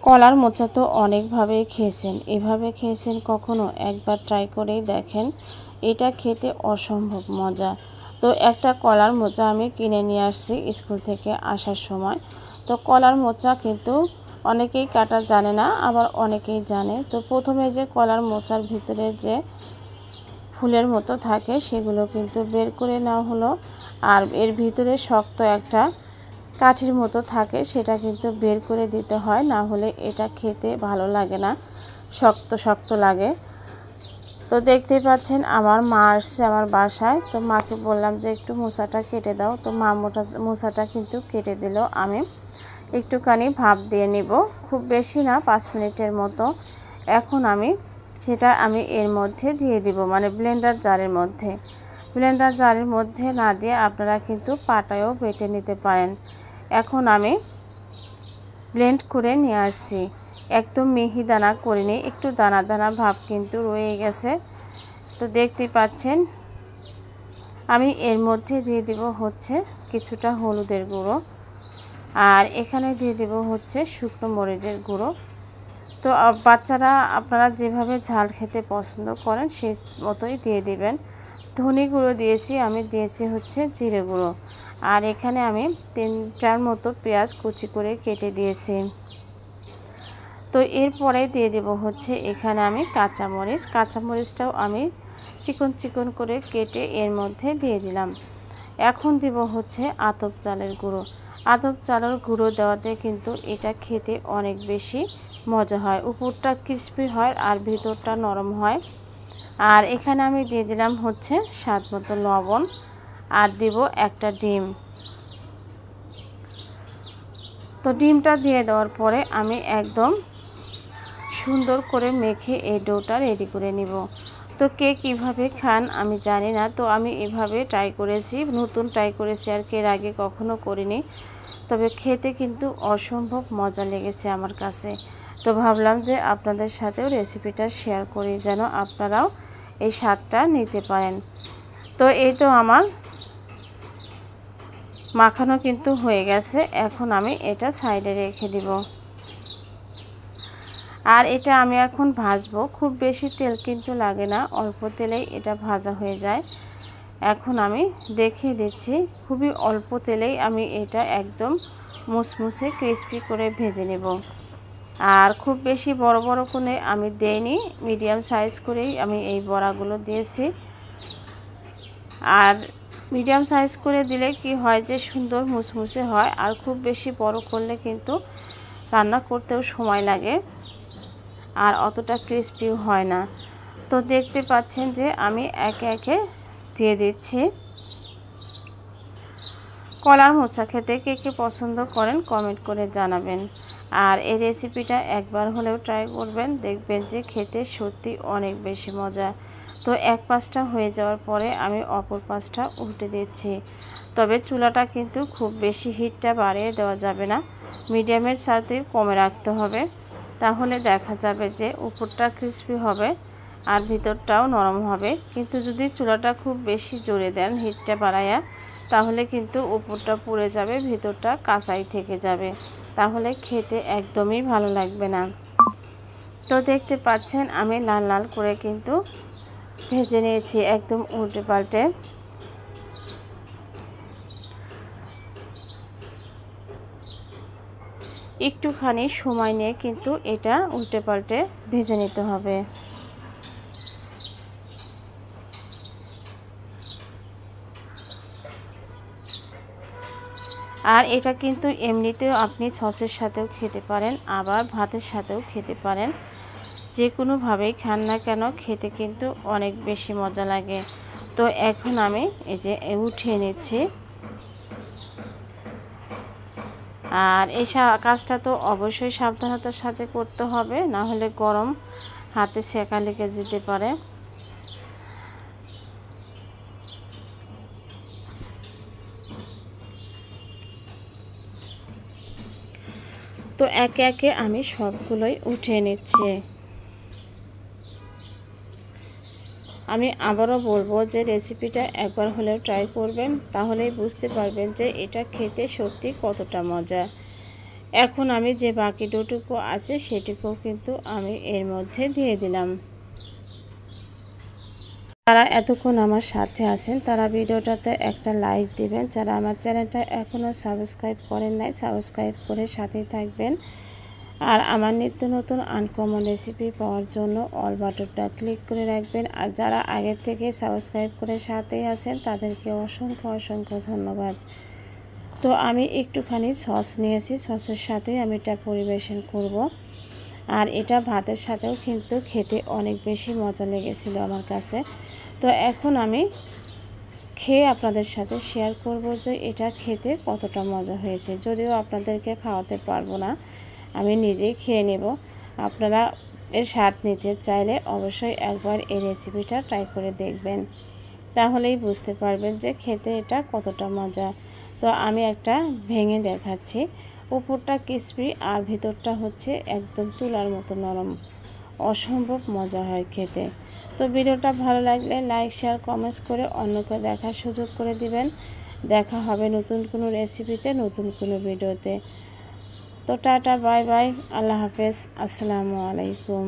কলার মোচা তো অনেকভাবেই খেয়েছেন, এভাবে খেয়েছেন কখনো? একবার ট্রাই করেই দেখেন, এটা খেতে অসম্ভব মজা। তো একটা কলার মোচা আমি কিনে নিয়ে আসছি স্কুল থেকে আসার সময়। তো কলার মোচা কিন্তু অনেকেই কাটা জানে না, আবার অনেকেই জানে। তো প্রথমে যে কলার মোচার ভিতরে যে ফুলের মতো থাকে সেগুলো কিন্তু বের করে নেওয়া হলো, আর এর ভিতরে শক্ত একটা কাঠির মতো থাকে সেটা কিন্তু বের করে দিতে হয়, না হলে এটা খেতে ভালো লাগে না, শক্ত শক্ত লাগে। তো দেখতেই পাচ্ছেন আমার মা আসছে আমার বাসায়। তো মাকে বললাম যে একটু মোচাটা কেটে দাও। তো মা মোচাটা কিন্তু কেটে দিল। আমি একটুখানি ভাপ দিয়ে নিব, খুব বেশি না, 5 মিনিটের মতো। এখন সেটা আমি এর মধ্যে দিয়ে দিব, মানে ব্লেন্ডার জারের মধ্যে না দিয়ে আপনারা কিন্তু পাটায়ও বেটে নিতে পারেন। এখন আমি ব্লেন্ড করে নিয়ে আসছি, একদম মিহি দানা করিনি, একটু দানা দানা ভাব কিন্তু রয়ে গেছে। তো দেখতেই পাচ্ছেন আমি এর মধ্যে দিয়ে দিব হচ্ছে কিছুটা হলুদের গুঁড়ো, আর এখানে দিয়ে দিব হচ্ছে শুকনো মরিচের গুঁড়ো। তো বাচ্চারা আপনারা যেভাবে ঝাল খেতে পছন্দ করেন সেই মতোই দিয়ে দিবেন। ধনে গুঁড়ো দিয়েছি, আমি দিয়েছি হচ্ছে জিরে গুঁড়ো, আর এখানে আমি 3-4 মতো পেঁয়াজ কুচি করে কেটে দিয়েছি। তো এরপরে দিয়ে দেব হচ্ছে এখানে আমি কাঁচামরিচটাও আমি চিকন চিকন করে কেটে এর মধ্যে দিয়ে দিলাম। এখন দিব হচ্ছে আতপ চালের গুঁড়ো দেওয়াতে কিন্তু এটা খেতে অনেক বেশি মজা হয়, উপরটা ক্রিস্পি হয় আর ভিতরটা নরম হয়। আর এখানে আমি দিয়ে দিলাম হচ্ছে স্বাদ মতো লবণ, আর দিব একটা ডিম। তো ডিমটা দিয়ে দেওয়ার পরে আমি একদম সুন্দর করে মেখে এই ডোটা রেডি করে নিব। তো কে কীভাবে খান আমি জানি না, তো আমি এভাবে ট্রাই করেছি, নতুন ট্রাই করেছি আর এর আগে কখনো করিনি। তবে খেতে কিন্তু অসম্ভব মজা লেগেছে আমার কাছে। তো ভাবলাম যে আপনাদের সাথেও রেসিপিটা শেয়ার করি, যেন আপনারাও এই স্বাদটা নিতে পারেন। তো এই তো আমার মাখানো কিন্তু হয়ে গেছে, এখন আমি এটা সাইডে রেখে দিব। আর এটা আমি এখন ভাজবো, খুব বেশি তেল কিন্তু লাগে না, অল্প তেলেই এটা ভাজা হয়ে যায়। এখন আমি দেখিয়ে দিচ্ছি, খুবই অল্প তেলেই আমি এটা একদম মুসমুসে ক্রিস্পি করে ভেজে নেব। আর খুব বেশি বড় বড় করে আমি দেইনি, মিডিয়াম সাইজ করেই আমি এই বড়াগুলো দিয়েছি। আর মিডিয়াম সাইজ করে দিলে কি হয় যে সুন্দর মুসমুসে হয়, আর খুব বেশি বড় করলে কিন্তু রান্না করতেও সময় লাগে আর অতটা ক্রিস্পিও হয় না। তো দেখতে পাচ্ছেন যে আমি একে একে দিয়ে দিচ্ছি। কলার মোচা খেতে কে কে পছন্দ করেন কমেন্ট করে জানাবেন, আর এই রেসিপিটা একবার হলেও ট্রাই করবেন, দেখবেন যে খেতে সত্যি অনেক বেশি মজা। তো এক পাশটা হয়ে যাওয়ার পরে আমি অপর পাশটা উল্টে দিচ্ছি। তবে চুলাটা কিন্তু খুব বেশি হিটটা বাড়িয়ে দেওয়া যাবে না, মিডিয়ামের সাথে কমে রাখতে হবে, তাহলে দেখা যাবে যে উপরটা ক্রিস্পি হবে আর ভিতরটাও নরম হবে। কিন্তু যদি চুলাটা খুব বেশি জোরে দেন, হিটটা বাড়ায়া, তাহলে কিন্তু উপরটা পুড়ে যাবে, ভিতরটা কাঁচাই থেকে যাবে, তাহলে খেতে একদমই ভালো লাগবে না। তো দেখতে পাচ্ছেন আমি লাল লাল করে কিন্তু ভেজে নিয়েছি, একদম উল্টে পাল্টে। একটুখানি সময় নিয়ে কিন্তু এটা উল্টে পাল্টে ভেজে নিতে হবে। আর এটা কিন্তু এমনিতেও আপনি সসের সাথেও খেতে পারেন, আবার ভাতের সাথেও খেতে পারেন, যে কোনোভাবেই খান না কেন খেতে কিন্তু অনেক বেশি মজা লাগে। তো এখন আমি এই যে উঠিয়ে নিচ্ছি। আর এই কাজটা তো অবশ্যই সাবধানতার সাথে করতে হবে, না হলে গরম হাতে সেকা লেগে যেতে পারে। তো একে একে আমি সবগুলোই উঠিয়ে নিচ্ছি। আমি আবারও বলবো যে রেসিপিটা একবার হলেও ট্রাই করবেন, তাহলেই বুঝতে পারবেন যে এটা খেতে সত্যি কতটা মজা। এখন আমি যে বাকি ডোটুকু আছে সেটুকু কিন্তু আমি এর মধ্যে দিয়ে দিলাম। যারা এতক্ষণ আমার সাথে আছেন তারা ভিডিওটাতে একটা লাইক দিবেন। যারা আমার চ্যানেলটা এখনও সাবস্ক্রাইব করেন নাই সাবস্ক্রাইব করে সাথেই থাকবেন। আর আমার নিত্য নতুন আনকমন রেসিপি পাওয়ার জন্য অল বাটনটা ক্লিক করে রাখবেন। আর যারা আগে থেকে সাবস্ক্রাইব করে সাথেই আছেন তাদেরকে অসংখ্য অসংখ্য ধন্যবাদ। তো আমি একটুখানি সস নিয়েছি, সসের সাথেই আমি এটা পরিবেশন করব। আর এটা ভাতের সাথেও কিন্তু খেতে অনেক বেশি মজা লেগেছিল আমার কাছে। তো এখন আমি খেয়ে আপনাদের সাথে শেয়ার করব যে এটা খেতে কতটা মজা হয়েছে। যদিও আপনাদেরকে খাওয়াতে পারবো না, আমি নিজেই খেয়ে নেব। আপনারা এর স্বাদ নিতে চাইলে অবশ্যই একবার এই রেসিপিটা ট্রাই করে দেখবেন, তাহলেই বুঝতে পারবেন যে খেতে এটা কতটা মজা। তো আমি একটা ভেঙে দেখাচ্ছি। উপরটা ক্রিসপি আর ভিতরটা হচ্ছে একদম তুলার মতো নরম, অসম্ভব মজা হয় খেতে। তো ভিডিওটা ভালো লাগলে লাইক শেয়ার কমেন্টস করে অন্যকে দেখার সুযোগ করে দিবেন। দেখা হবে নতুন কোনো রেসিপিতে, নতুন কোনো ভিডিওতে। তো টাটা, বাই বাই, আল্লাহ হাফেজ, আসসালামু আলাইকুম।